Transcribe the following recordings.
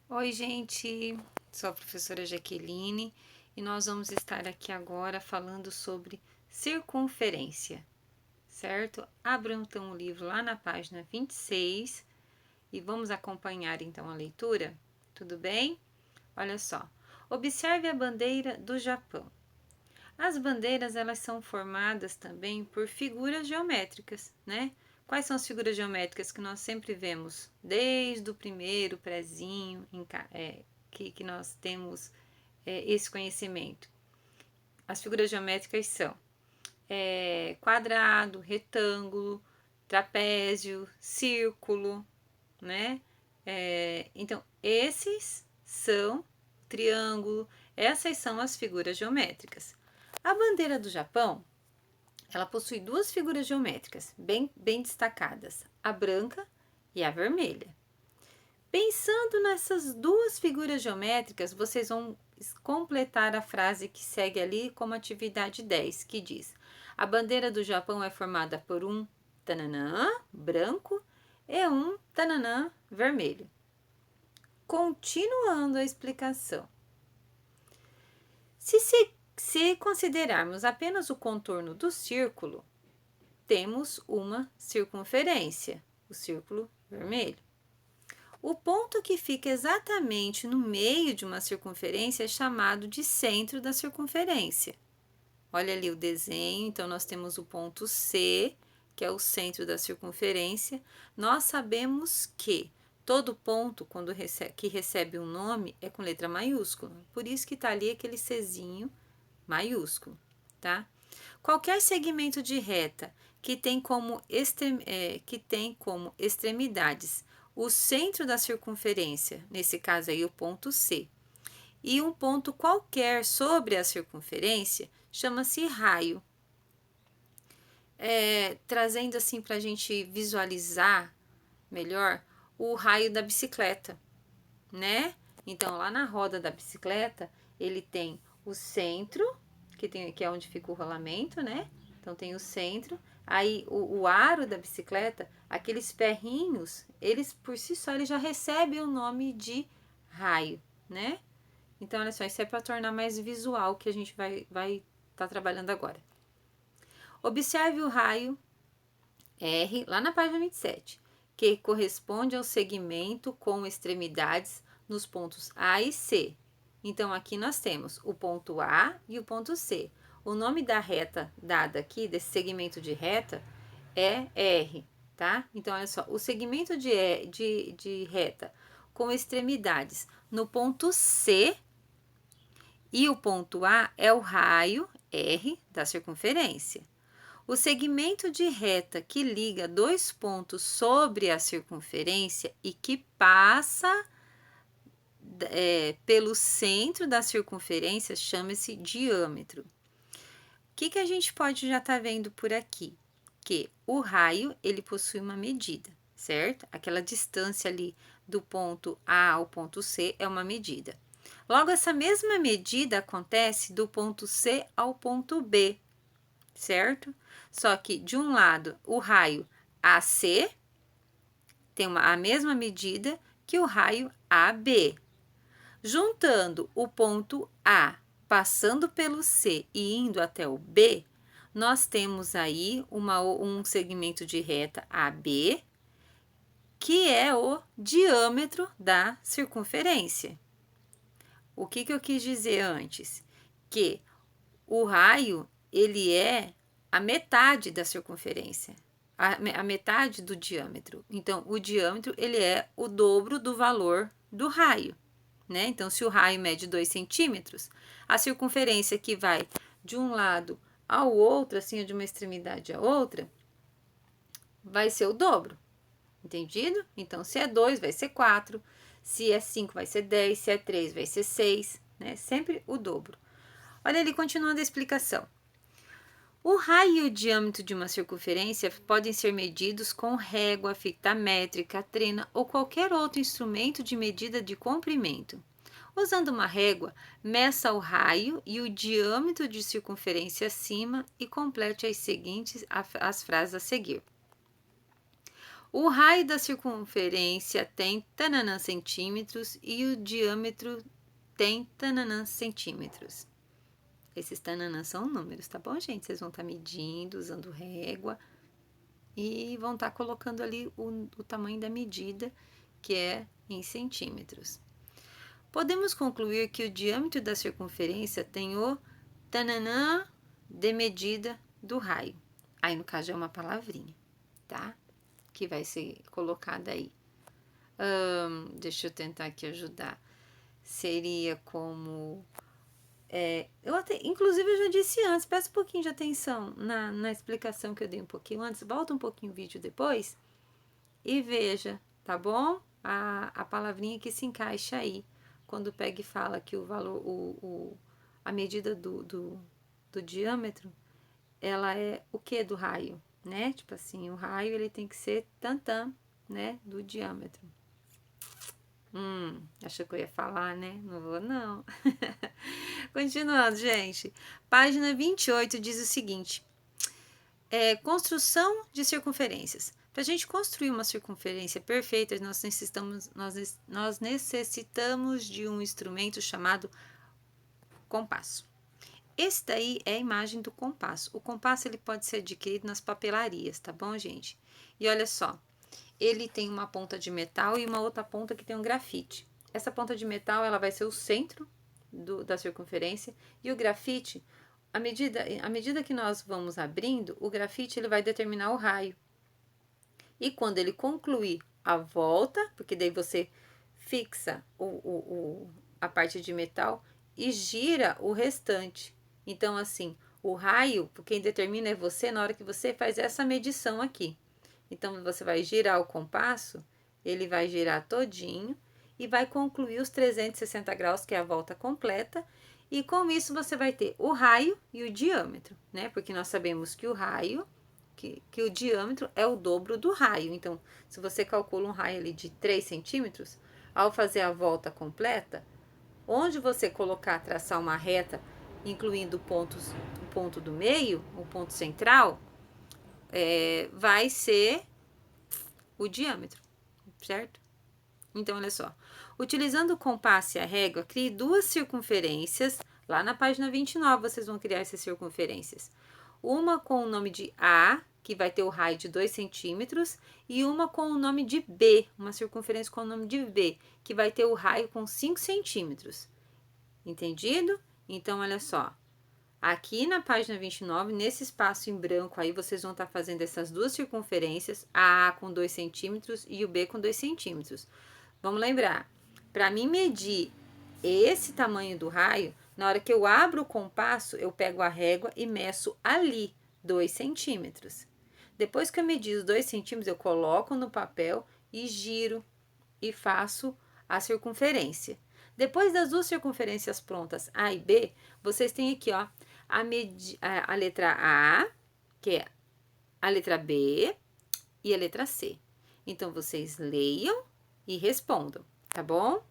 Oi, gente, sou a professora Jaqueline e nós vamos estar aqui agora falando sobre circunferência, certo? Abram então o livro lá na página 26 e vamos acompanhar então a leitura, tudo bem? Olha só, observe a bandeira do Japão. As bandeiras elas são formadas também por figuras geométricas, né? Quais são as figuras geométricas que nós sempre vemos desde o primeiro prezinho que nós temos esse conhecimento? As figuras geométricas são quadrado, retângulo, trapézio, círculo, né? Então, esses são triângulo, essas são as figuras geométricas. A bandeira do Japão, ela possui duas figuras geométricas bem destacadas, a branca e a vermelha. Pensando nessas duas figuras geométricas, vocês vão completar a frase que segue ali como atividade 10, que diz: a bandeira do Japão é formada por um tananã branco e um tananã vermelho. Continuando a explicação. Se considerarmos apenas o contorno do círculo, temos uma circunferência, o círculo vermelho. O ponto que fica exatamente no meio de uma circunferência é chamado de centro da circunferência. Olha ali o desenho, então nós temos o ponto C, que é o centro da circunferência. Nós sabemos que todo ponto que recebe um nome é com letra maiúscula, por isso que está ali aquele Czinho maiúsculo, tá? Qualquer segmento de reta que tem como extremidades o centro da circunferência, nesse caso aí o ponto C, e um ponto qualquer sobre a circunferência, chama-se raio. Trazendo assim para a gente visualizar melhor o raio da bicicleta, né? Então, lá na roda da bicicleta, ele tem o centro, que é onde fica o rolamento, né? Então, tem o centro. Aí, o aro da bicicleta, aqueles ferrinhos, eles por si só, eles já recebem o nome de raio, né? Então, olha só, isso é para tornar mais visual o que a gente vai tá trabalhando agora. Observe o raio R, lá na página 27, que corresponde ao segmento com extremidades nos pontos A e C. Então, aqui nós temos o ponto A e o ponto C. O nome da reta dada aqui, desse segmento de reta, é R, tá? Então, olha só, o segmento de reta com extremidades no ponto C e o ponto A é o raio R da circunferência. O segmento de reta que liga dois pontos sobre a circunferência e que passa pelo centro da circunferência chama-se diâmetro. O que a gente pode já estar vendo por aqui? Que o raio ele possui uma medida, certo? Aquela distância ali do ponto A ao ponto C é uma medida. Logo, essa mesma medida acontece do ponto C ao ponto B, certo? Só que de um lado o raio AC tem a mesma medida que o raio AB. Juntando o ponto A, passando pelo C e indo até o B, nós temos aí um segmento de reta AB, que é o diâmetro da circunferência. O que eu quis dizer antes? Que o raio, ele é a metade da circunferência, a metade do diâmetro. Então, o diâmetro, ele é o dobro do valor do raio, né? Então, se o raio mede 2 centímetros, a circunferência que vai de um lado ao outro, assim, de uma extremidade à outra, vai ser o dobro, entendido? Então, se é 2, vai ser 4, se é 5, vai ser 10, se é 3, vai ser 6, né? Sempre o dobro. Olha ali, continuando a explicação. O raio e o diâmetro de uma circunferência podem ser medidos com régua, fita métrica, trena ou qualquer outro instrumento de medida de comprimento. Usando uma régua, meça o raio e o diâmetro de circunferência acima e complete as frases a seguir. O raio da circunferência tem tananã centímetros e o diâmetro tem tananã centímetros. Esses tananã são números, tá bom, gente? Vocês vão estar medindo, usando régua e vão estar colocando ali o tamanho da medida, que é em centímetros. Podemos concluir que o diâmetro da circunferência tem o tananã de medida do raio. Aí, no caso, é uma palavrinha, tá? Que vai ser colocada aí. Deixa eu tentar aqui ajudar. Seria como... inclusive, eu já disse antes, presta um pouquinho de atenção na explicação que eu dei um pouquinho antes. Volta um pouquinho o vídeo depois e veja, tá bom? A palavrinha que se encaixa aí. Quando pega e fala que o valor, a medida do diâmetro, ela é o que do raio, né? Tipo assim, o raio ele tem que ser tantã, né? Do diâmetro. Achou que eu ia falar, né? Não vou, não. Continuando, gente. Página 28 diz o seguinte. Construção de circunferências. Para a gente construir uma circunferência perfeita, nós necessitamos de um instrumento chamado compasso. Esse daí é a imagem do compasso. O compasso ele pode ser adquirido nas papelarias, tá bom, gente? E olha só, ele tem uma ponta de metal e uma outra ponta que tem um grafite. Essa ponta de metal ela vai ser o centro da circunferência e o grafite, à medida que nós vamos abrindo, o grafite ele vai determinar o raio. E quando ele concluir a volta, porque daí você fixa a parte de metal e gira o restante. Então, assim, o raio, quem determina é você na hora que você faz essa medição aqui. Então, você vai girar o compasso, ele vai girar todinho e vai concluir os 360 graus, que é a volta completa. E com isso, você vai ter o raio e o diâmetro, né? Porque nós sabemos que o raio, que o diâmetro é o dobro do raio. Então, se você calcula um raio ali de 3 centímetros, ao fazer a volta completa, onde você colocar, traçar uma reta, incluindo o ponto do meio, o ponto central, vai ser o diâmetro, certo? Então, olha só. Utilizando o compasso e a régua, crie duas circunferências. Lá na página 29, vocês vão criar essas circunferências. Uma com o nome de A, que vai ter o raio de 2 centímetros, e uma com o nome de B, uma circunferência com o nome de B, que vai ter o raio com 5 centímetros. Entendido? Então, olha só. Aqui na página 29, nesse espaço em branco aí, vocês vão estar fazendo essas duas circunferências, a com 2 centímetros e o B com 2 centímetros. Vamos lembrar, para mim medir esse tamanho do raio, na hora que eu abro o compasso, eu pego a régua e meço ali 2 centímetros. Depois que eu medir os 2 centímetros, eu coloco no papel e giro e faço a circunferência. Depois das duas circunferências prontas, A e B, vocês têm aqui, ó, a letra A, que é a letra B e a letra C. Então, vocês leiam e respondam, tá bom?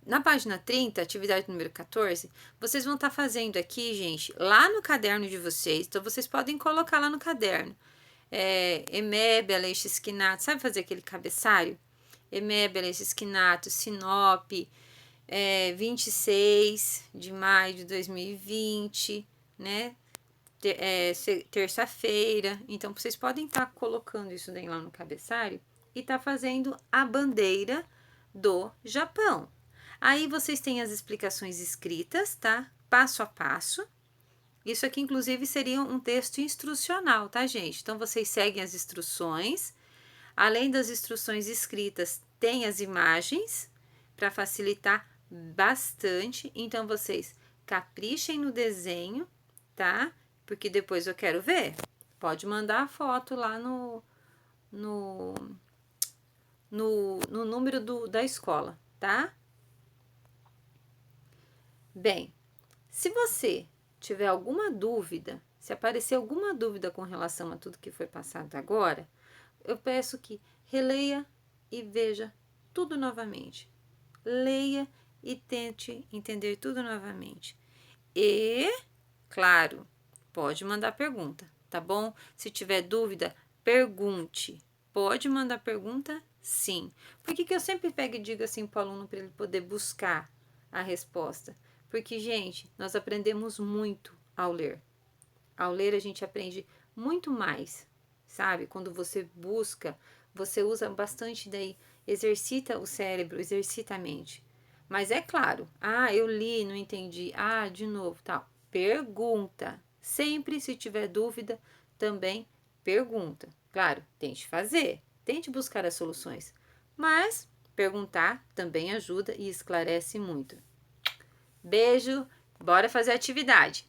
Na página 30, atividade número 14, vocês vão estar fazendo aqui, gente, lá no caderno de vocês, então vocês podem colocar lá no caderno. Emebe, Aleixo Esquinato, sabe fazer aquele cabeçário? Emebe, Aleixo Esquinato, Sinop, 26 de maio de 2020, né? Terça-feira. Então, vocês podem estar colocando isso daí lá no cabeçalho e tá fazendo a bandeira do Japão. Aí, vocês têm as explicações escritas, tá? Passo a passo. Isso aqui, inclusive, seria um texto instrucional, tá, gente? Então, vocês seguem as instruções. Além das instruções escritas, tem as imagens para facilitar bastante. Então, vocês caprichem no desenho, tá? Porque depois eu quero ver. Pode mandar a foto lá no número da escola, tá? Bem, se você tiver alguma dúvida, se aparecer alguma dúvida com relação a tudo que foi passado agora, eu peço que releia e veja tudo novamente. Leia e tente entender tudo novamente. E, claro, pode mandar pergunta, tá bom? Se tiver dúvida, pergunte. Pode mandar pergunta? Sim. Por que eu sempre pego e digo assim para o aluno para ele poder buscar a resposta? Porque, gente, nós aprendemos muito ao ler. Ao ler a gente aprende muito mais, sabe? Quando você busca, você usa bastante daí, exercita o cérebro, exercita a mente. Mas é claro, eu li, não entendi, de novo, tal. Pergunta. Sempre se tiver dúvida, também pergunta. Claro, tente fazer, tente buscar as soluções. Mas perguntar também ajuda e esclarece muito. Beijo, bora fazer atividade.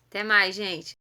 Até mais, gente!